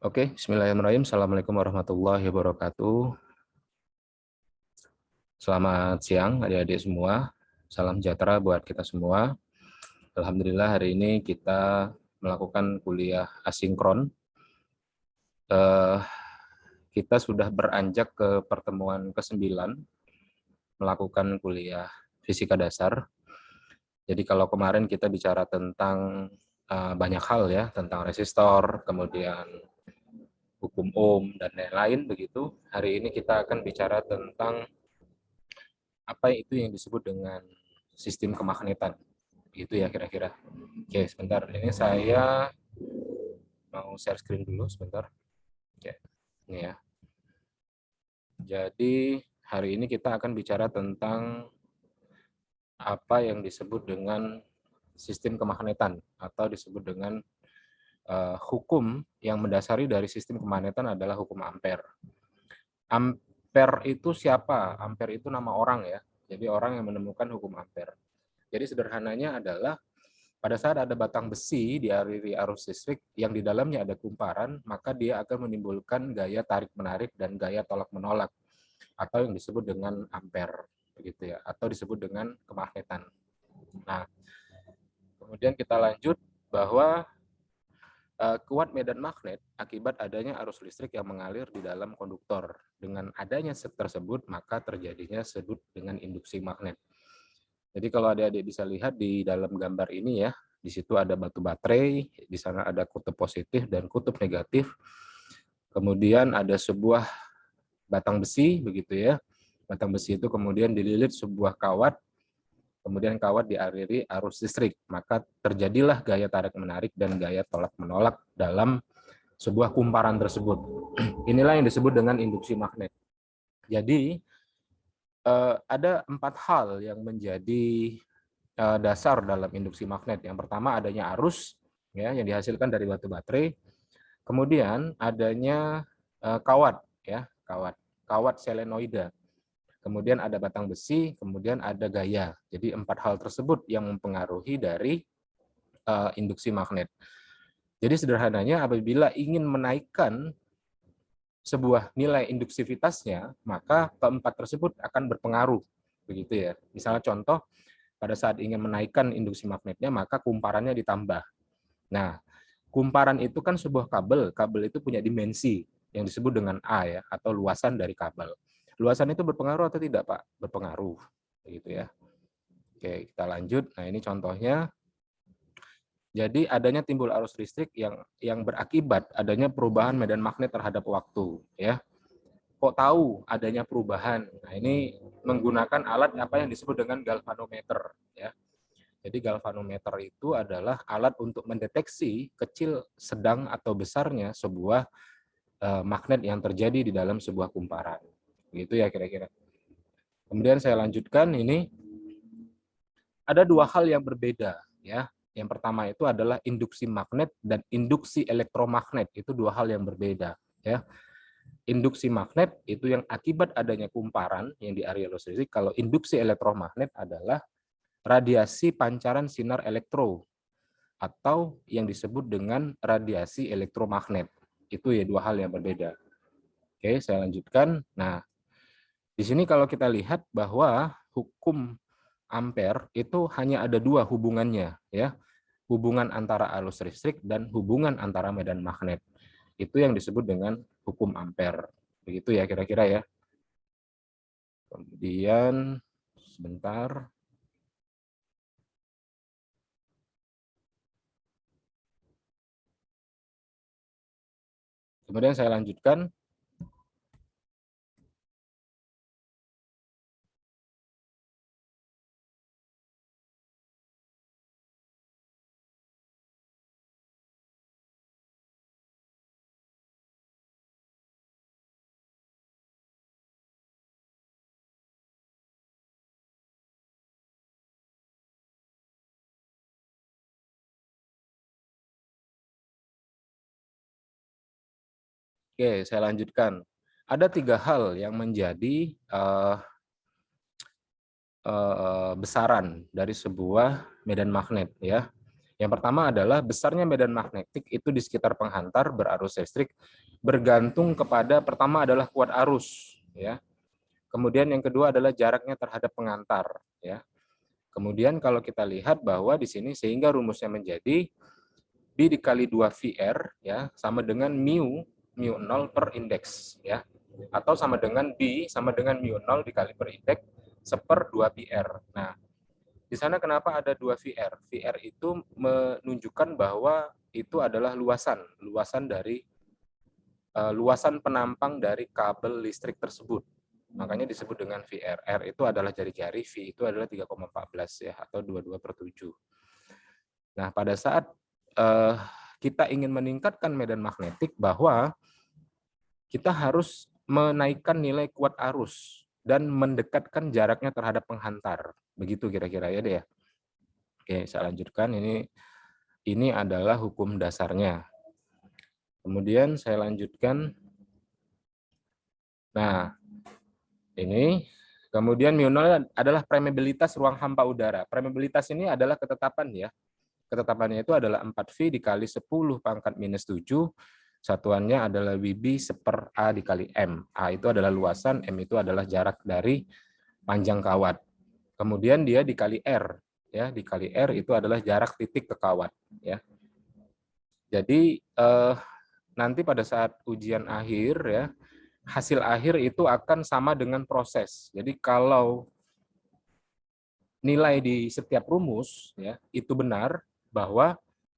Oke, bismillahirrahmanirrahim. Assalamualaikum warahmatullahi wabarakatuh. Selamat siang adik-adik semua. Salam sejahtera buat kita semua. Alhamdulillah hari ini kita melakukan kuliah asinkron. Kita sudah beranjak ke pertemuan ke-9 melakukan kuliah fisika dasar. Jadi kalau kemarin kita bicara tentang banyak hal ya, tentang resistor, kemudian hukum ohm, dan lain-lain begitu. Hari ini kita akan bicara tentang apa itu yang disebut dengan sistem kemagnetan. Gitu ya kira-kira. Oke, sebentar. Ini saya mau share screen dulu sebentar. Oke, ini ya. Jadi hari ini kita akan bicara tentang apa yang disebut dengan sistem kemagnetan atau disebut dengan hukum yang mendasari dari sistem kemagnetan adalah hukum Ampere. Ampere itu siapa? Ampere itu nama orang ya. Jadi orang yang menemukan hukum Ampere. Jadi sederhananya adalah pada saat ada batang besi di arus listrik yang di dalamnya ada kumparan, maka dia akan menimbulkan gaya tarik-menarik dan gaya tolak-menolak atau yang disebut dengan ampere, begitu ya, atau disebut dengan kemagnetan. Nah, kemudian kita lanjut bahwa kuat medan magnet akibat adanya arus listrik yang mengalir di dalam konduktor. Dengan adanya tersebut, maka terjadinya disebut dengan induksi magnet. Jadi kalau adik-adik bisa lihat di dalam gambar ini ya, di situ ada batu baterai, di sana ada kutub positif dan kutub negatif. Kemudian ada sebuah batang besi begitu ya. Batang besi itu kemudian dililit sebuah kawat, kemudian kawat dialiri arus listrik, maka terjadilah gaya tarik-menarik dan gaya tolak-menolak dalam sebuah kumparan tersebut. Inilah yang disebut dengan induksi magnet. Jadi ada 4 hal yang menjadi dasar dalam induksi magnet. Yang pertama adanya arus ya yang dihasilkan dari batu baterai. Kemudian adanya kawat ya, kawat selenoida. Kemudian ada batang besi, kemudian ada gaya. Jadi 4 hal tersebut yang mempengaruhi dari induksi magnet. Jadi sederhananya apabila ingin menaikkan sebuah nilai induksivitasnya, maka keempat tersebut akan berpengaruh, begitu ya. Misalnya contoh, pada saat ingin menaikkan induksi magnetnya, maka kumparannya ditambah. Nah, kumparan itu kan sebuah kabel, kabel itu punya dimensi yang disebut dengan A ya, atau luasan dari kabel. Luasan itu berpengaruh atau tidak, Pak? Berpengaruh, begitu ya. Oke, kita lanjut. Nah, ini contohnya. Jadi adanya timbul arus listrik yang berakibat adanya perubahan medan magnet terhadap waktu, ya. Kok tahu adanya perubahan? Nah, ini menggunakan alat apa yang disebut dengan galvanometer, ya. Jadi galvanometer itu adalah alat untuk mendeteksi kecil, sedang, atau besarnya sebuah magnet yang terjadi di dalam sebuah kumparan. Begitu ya kira-kira. Kemudian saya lanjutkan ini ada 2 hal yang berbeda ya. Yang pertama itu adalah induksi magnet dan induksi elektromagnet. Itu 2 hal yang berbeda ya. Induksi magnet itu yang akibat adanya kumparan yang di area listrik. Kalau induksi elektromagnet adalah radiasi pancaran sinar elektro atau yang disebut dengan radiasi elektromagnet. Itu ya 2 hal yang berbeda. Oke, saya lanjutkan. Nah, di sini kalau kita lihat bahwa hukum Ampere itu hanya ada 2 hubungannya ya. Hubungan antara arus listrik dan hubungan antara medan magnet. Itu yang disebut dengan hukum Ampere. Begitu ya kira-kira ya. Kemudian sebentar. Kemudian saya lanjutkan. Oke, saya lanjutkan. Ada 3 hal yang menjadi besaran dari sebuah medan magnet ya. Yang pertama adalah besarnya medan magnetik itu di sekitar penghantar berarus listrik bergantung kepada, pertama adalah kuat arus, ya. Kemudian yang kedua adalah jaraknya terhadap pengantar, ya. Kemudian kalau kita lihat bahwa di sini sehingga rumusnya menjadi B dikali 2 VR, ya, sama dengan mu 0 per indeks, ya. Atau sama dengan B sama dengan mu 0 dikali per indeks seper 2 PR. Nah, di sana kenapa ada 2 VR? VR itu menunjukkan bahwa itu adalah luasan dari luasan penampang dari kabel listrik tersebut. Makanya disebut dengan VR. R itu adalah jari-jari, V itu adalah 3,14 ya, atau 22/7. Nah, pada saat kita ingin meningkatkan medan magnetik, bahwa kita harus menaikkan nilai kuat arus dan mendekatkan jaraknya terhadap penghantar. Begitu kira-kira ya deh ya. Oke, saya lanjutkan. Ini adalah hukum dasarnya. Kemudian saya lanjutkan. Nah, ini kemudian mu nol adalah permeabilitas ruang hampa udara. Permeabilitas ini adalah ketetapan ya. Ketetapannya itu adalah 4V dikali 10 pangkat minus 7. Satuannya adalah WB seper A dikali M. A itu adalah luasan, M itu adalah jarak dari panjang kawat. Kemudian dia dikali R. Ya, dikali R itu adalah jarak titik ke kawat. Ya. Jadi nanti pada saat ujian akhir ya, hasil akhir itu akan sama dengan proses. Jadi kalau nilai di setiap rumus ya itu benar, bahwa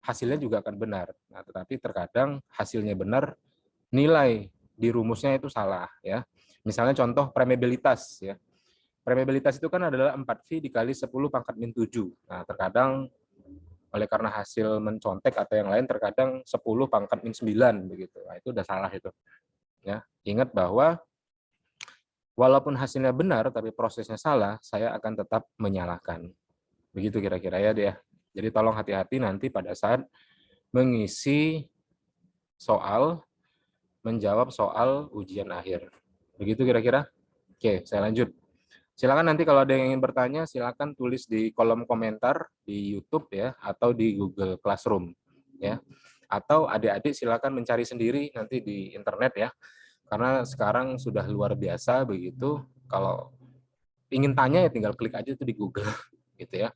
hasilnya juga akan benar. Nah, tetapi terkadang hasilnya benar, nilai di rumusnya itu salah ya. Misalnya contoh permeabilitas ya. Permeabilitas itu kan adalah 4V dikali 10 pangkat min 7. Nah, terkadang oleh karena hasil mencontek atau yang lain terkadang 10 pangkat min 9 begitu. Nah, itu udah salah itu. Ya, ingat bahwa walaupun hasilnya benar tapi prosesnya salah, saya akan tetap menyalahkan. Begitu kira-kira ya dia. Jadi tolong hati-hati nanti pada saat mengisi soal, menjawab soal ujian akhir. Begitu kira-kira? Oke, saya lanjut. Silakan nanti kalau ada yang ingin bertanya, silakan tulis di kolom komentar di YouTube ya, atau di Google Classroom ya. Atau adik-adik silakan mencari sendiri nanti di internet ya. Karena sekarang sudah luar biasa begitu. Kalau ingin tanya ya tinggal klik aja itu di Google gitu ya.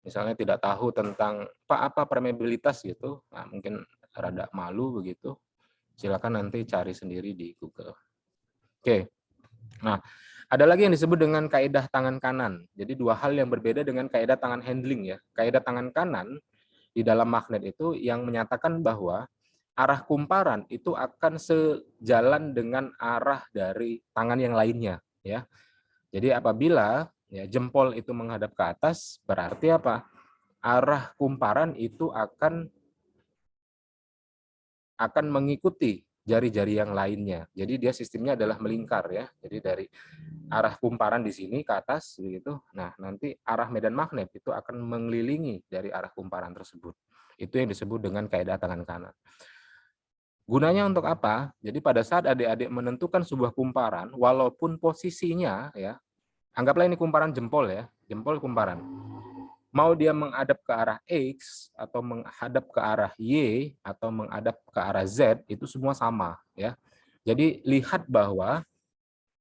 Misalnya tidak tahu tentang apa permeabilitas gitu, nah mungkin rada malu begitu, silakan nanti cari sendiri di Google. Oke, nah ada lagi yang disebut dengan kaidah tangan kanan. Jadi dua hal yang berbeda dengan kaidah tangan handling ya. Kaidah tangan kanan di dalam magnet itu yang menyatakan bahwa arah kumparan itu akan sejalan dengan arah dari tangan yang lainnya ya. Jadi apabila ya jempol itu menghadap ke atas, berarti apa? Arah kumparan itu akan mengikuti jari-jari yang lainnya. Jadi dia sistemnya adalah melingkar ya. Jadi dari arah kumparan di sini ke atas begitu. Nah, nanti arah medan magnet itu akan mengelilingi dari arah kumparan tersebut. Itu yang disebut dengan kaidah tangan kanan. Gunanya untuk apa? Jadi pada saat adik-adik menentukan sebuah kumparan, walaupun posisinya ya, anggaplah ini kumparan jempol ya, jempol kumparan. Mau dia menghadap ke arah X atau menghadap ke arah Y atau menghadap ke arah Z, itu semua sama ya. Jadi lihat bahwa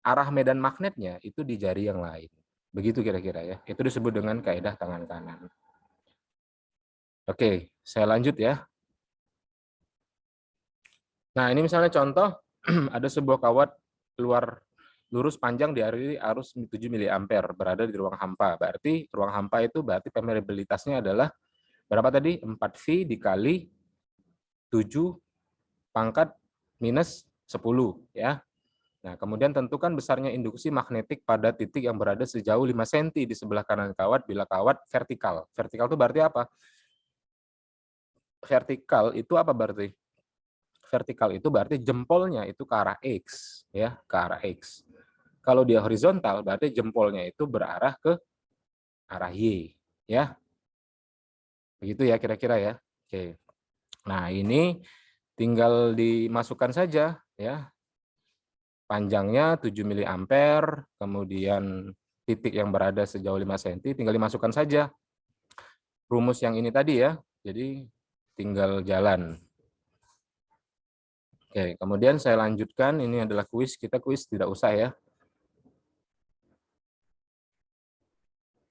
arah medan magnetnya itu di jari yang lain. Begitu kira-kira ya. Itu disebut dengan kaidah tangan kanan. Oke, saya lanjut ya. Nah, ini misalnya contoh ada sebuah kawat keluar lurus panjang dialiri arus 7 mA berada di ruang hampa. Berarti ruang hampa itu berarti permeabilitasnya adalah berapa tadi? 4V dikali 7 pangkat minus 10 ya. Nah, kemudian tentukan besarnya induksi magnetik pada titik yang berada sejauh 5 cm di sebelah kanan kawat bila kawat vertikal. Vertikal itu berarti apa? Vertikal itu apa berarti? Vertikal itu berarti jempolnya itu ke arah X ya, ke arah X. Kalau dia horizontal berarti jempolnya itu berarah ke arah Y ya. Begitu ya kira-kira ya. Oke. Nah, ini tinggal dimasukkan saja ya. Panjangnya 7 mA, kemudian titik yang berada sejauh 5 cm tinggal dimasukkan saja. rumus yang ini tadi ya. Jadi tinggal jalan. Oke, kemudian saya lanjutkan. Ini adalah kuis. Kita kuis tidak usah ya.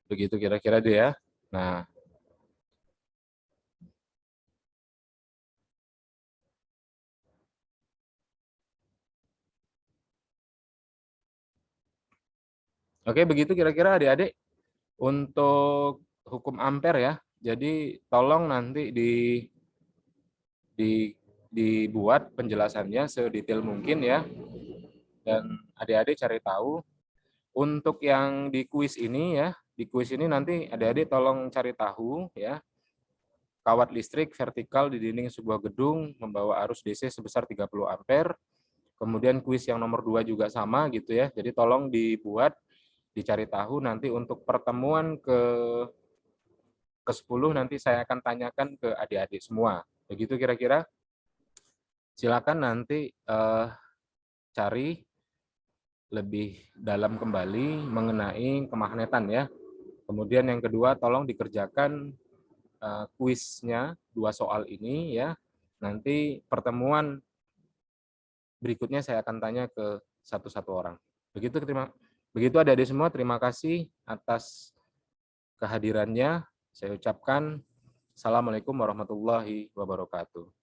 Begitu kira-kira dia ya. Nah, oke, begitu kira-kira adik-adik untuk hukum ampere ya. Jadi tolong nanti di dibuat penjelasannya sedetail mungkin ya. Dan adik-adik cari tahu untuk yang di kuis ini ya. Di kuis ini nanti adik-adik tolong cari tahu ya. Kawat listrik vertikal di dinding sebuah gedung membawa arus DC sebesar 30 ampere. Kemudian kuis yang nomor 2 juga sama gitu ya. Jadi tolong dibuat, dicari tahu nanti untuk pertemuan ke-10 nanti saya akan tanyakan ke adik-adik semua. Begitu kira-kira. Silakan nanti cari lebih dalam kembali mengenai kemagnetan ya. Kemudian yang kedua tolong dikerjakan kuisnya 2 soal ini ya. Nanti pertemuan berikutnya saya akan tanya ke satu-satu orang. Begitu adik-adik semua, terima kasih atas kehadirannya. Saya ucapkan Assalamualaikum warahmatullahi wabarakatuh.